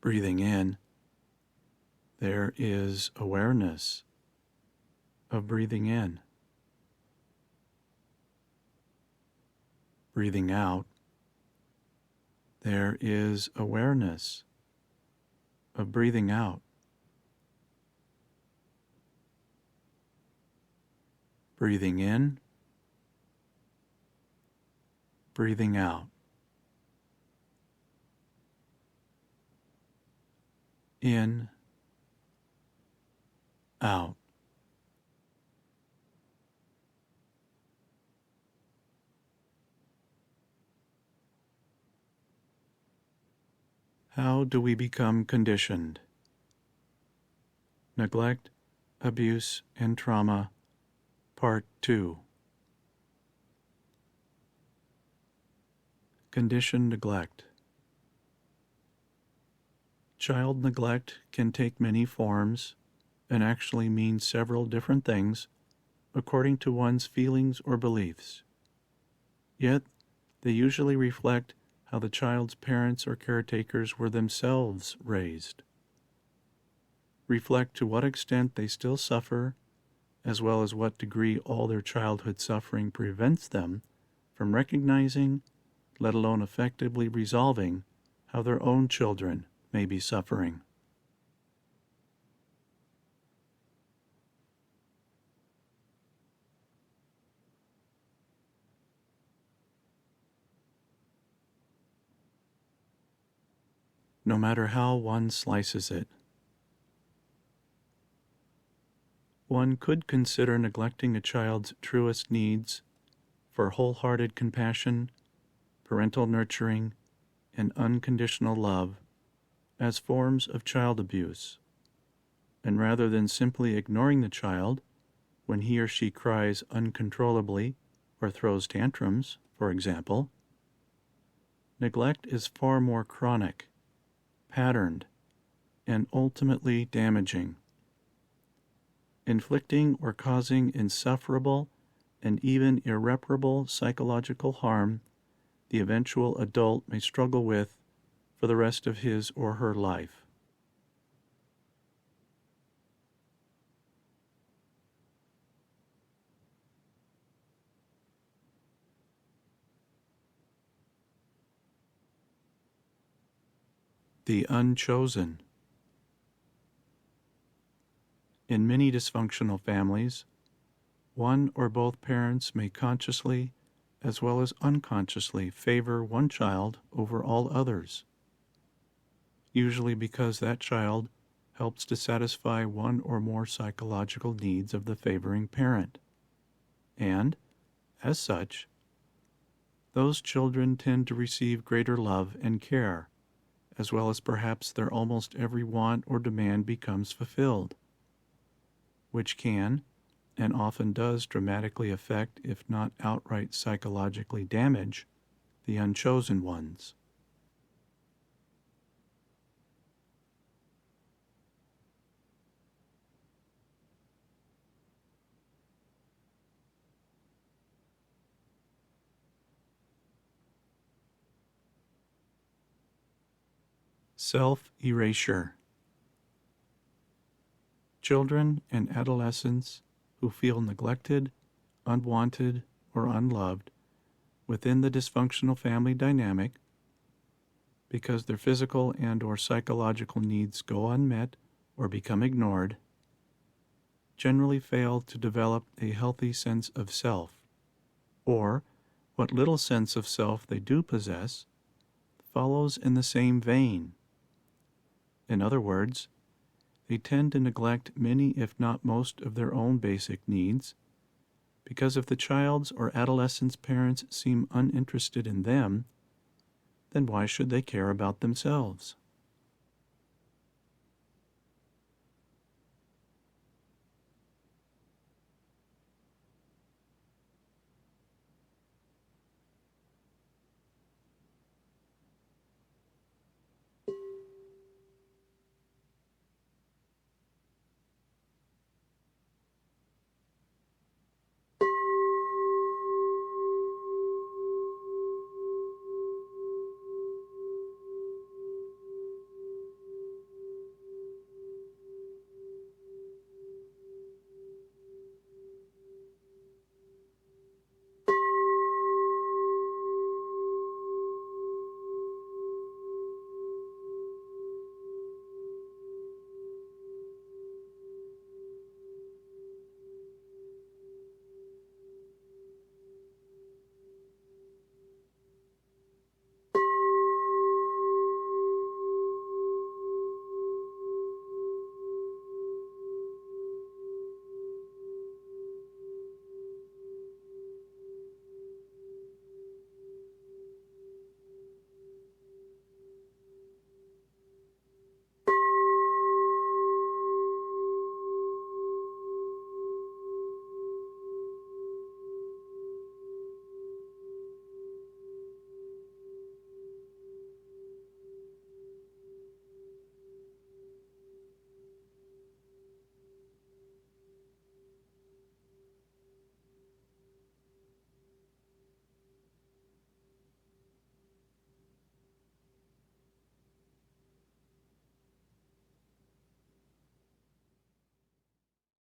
Breathing in, there is awareness of breathing in. Breathing out, there is awareness of breathing out. Breathing in, breathing out. In, out. How do we become conditioned? Neglect, Abuse, and Trauma, Part 2. Conditioned neglect. Child neglect can take many forms and actually mean several different things according to one's feelings or beliefs. Yet, they usually reflect how the child's parents or caretakers were themselves raised. Reflect to what extent they still suffer, as well as what degree all their childhood suffering prevents them from recognizing, let alone effectively resolving, how their own children may be suffering. No matter how one slices it, one could consider neglecting a child's truest needs for wholehearted compassion, parental nurturing, and unconditional love as forms of child abuse, and rather than simply ignoring the child when he or she cries uncontrollably or throws tantrums, for example, neglect is far more chronic, patterned, and ultimately damaging, inflicting or causing insufferable and even irreparable psychological harm the eventual adult may struggle with for the rest of his or her life. The unchosen. In many dysfunctional families, one or both parents may consciously as well as unconsciously favor one child over all others, usually because that child helps to satisfy one or more psychological needs of the favoring parent. And, as such, those children tend to receive greater love and care, as well as perhaps their almost every want or demand becomes fulfilled, which can, and often does dramatically affect, if not outright psychologically damage, the unchosen ones. Self-erasure. Children and adolescents who feel neglected, unwanted, or unloved within the dysfunctional family dynamic because their physical and or psychological needs go unmet or become ignored, generally fail to develop a healthy sense of self, or what little sense of self they do possess follows in the same vein. In other words, they tend to neglect many, if not most, of their own basic needs, because if the child's or adolescent's parents seem uninterested in them, then why should they care about themselves?